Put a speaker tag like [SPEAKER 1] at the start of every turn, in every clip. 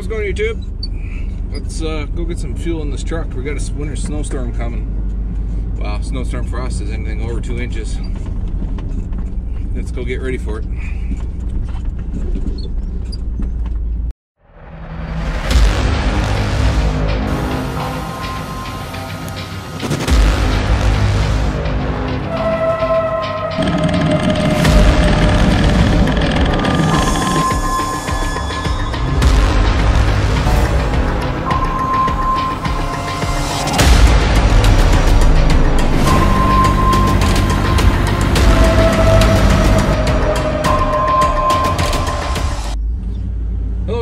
[SPEAKER 1] How's it going, YouTube? Let's go get some fuel in this truck. We got a winter snowstorm coming. Wow, snowstorm for us is anything over 2 inches. Let's go get ready for it.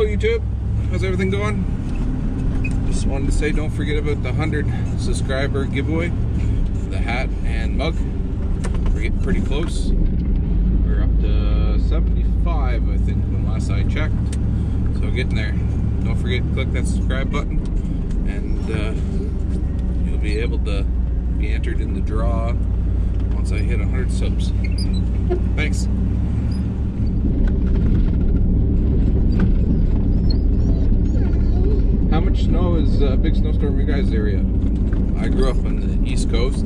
[SPEAKER 1] YouTube, how's everything going? Just wanted to say, don't forget about the 100 subscriber giveaway, the hat and mug. We're getting pretty close. We're up to 75, I think, when last I checked. So getting there. Don't forget to click that subscribe button, and you'll be able to be entered in the draw once I hit 100 subs. Thanks. How much snow is a big snowstorm in your guys' area? I grew up on the East Coast.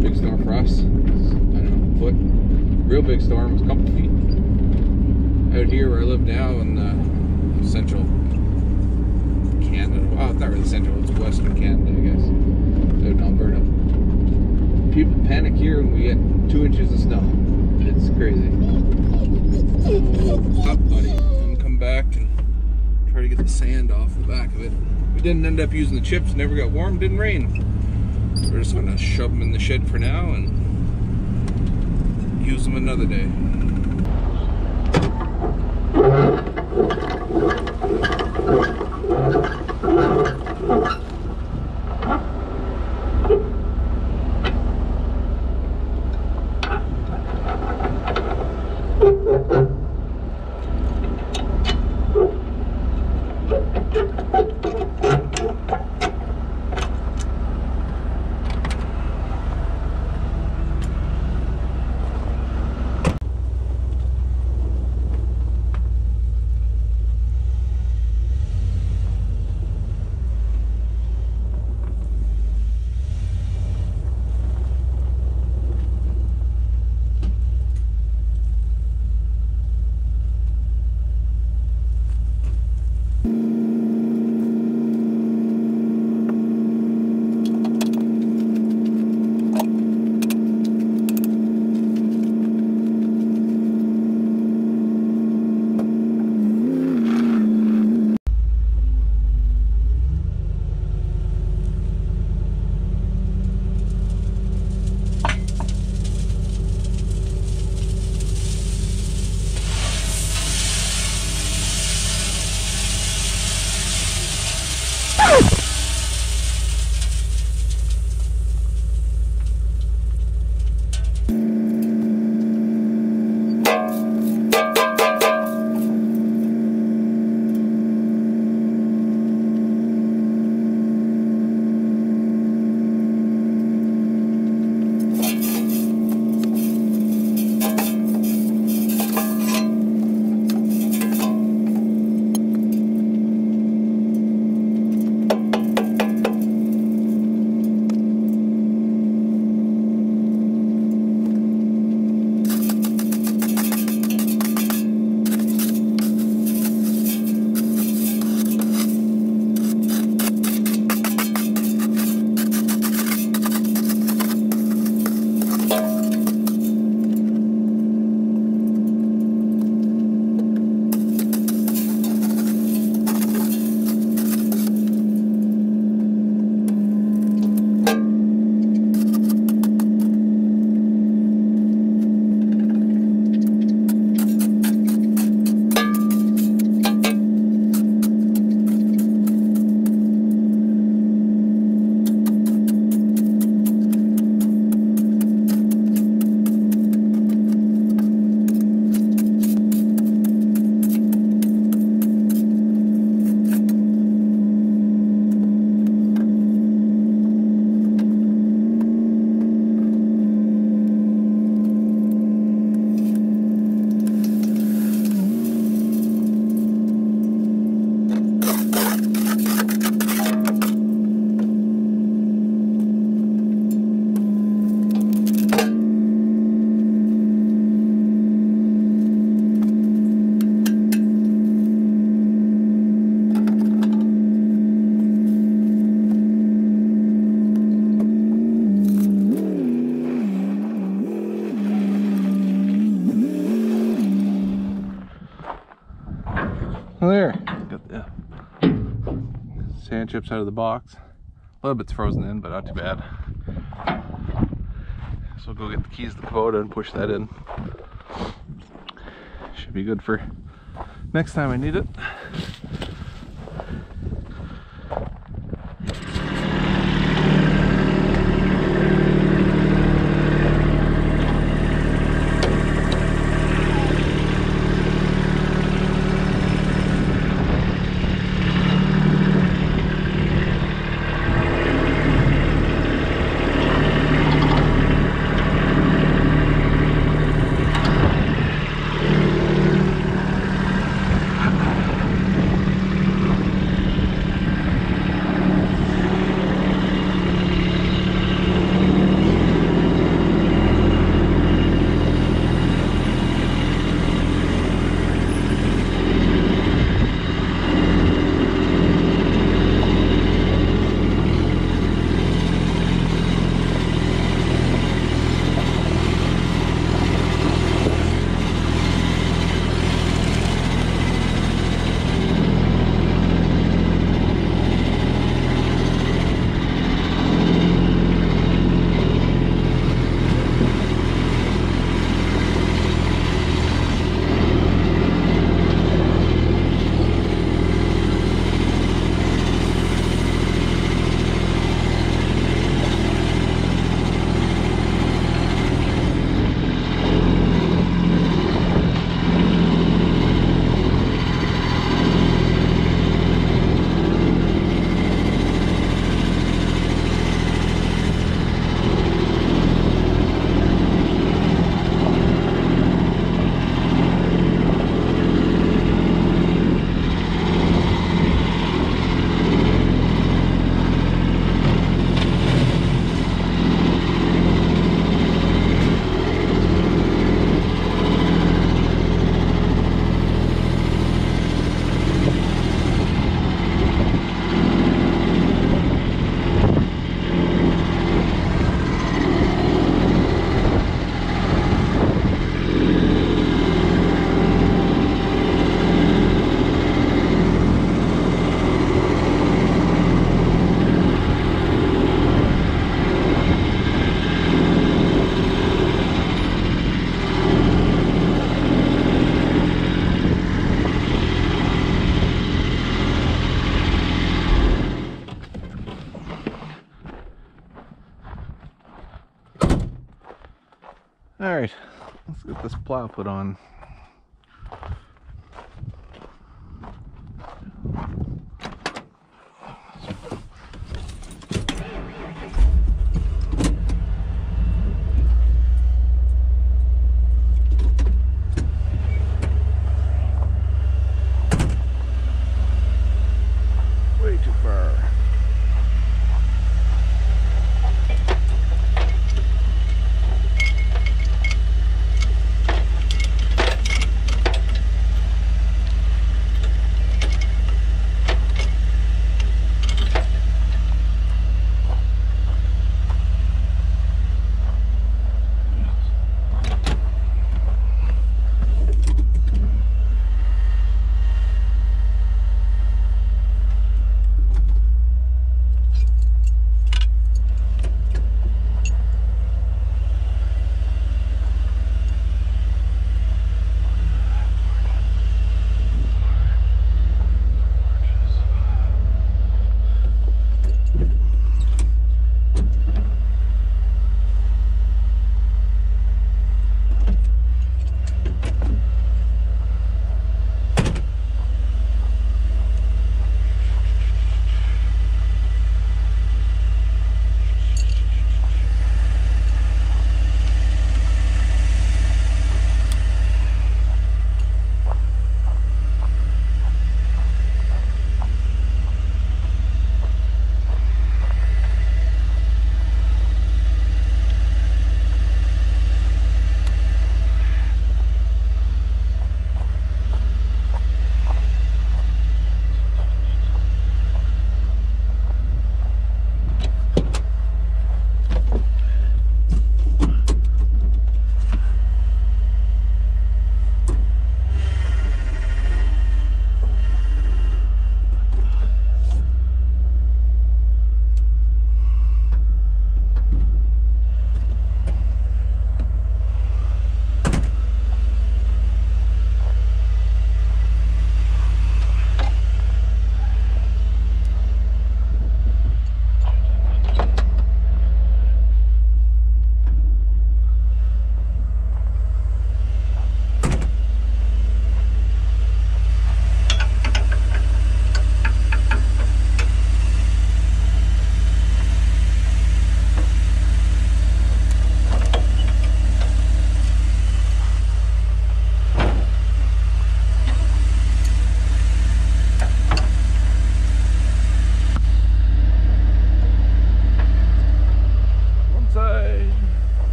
[SPEAKER 1] Big storm for us, I don't know, a foot. Real big storm was a couple feet. Out here where I live now in central Canada. Well, it's not really central, it's western Canada, I guess. Out in Alberta. People panic here when we get 2 inches of snow. It's crazy. Up, buddy, and come back and try to get the sand off the back of it. We didn't end up using the chips, never got warm, didn't rain. We're just gonna shove them in the shed for now and use them another day. Oh, there, got the sand chips out of the box. A little bit's frozen in, but not too bad. So we'll go get the keys to the Kubota and push that in. Should be good for next time I need it. Alright, let's get this plow put on. Way too far.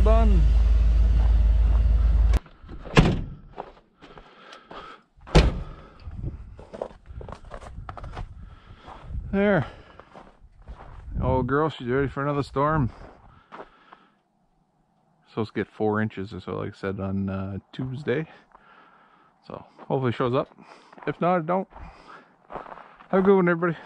[SPEAKER 1] all done. There. Old girl, she's ready for another storm. Supposed to get 4 inches or so, like I said, on Tuesday. So hopefully it shows up. If not, it don't. Have a good one, everybody.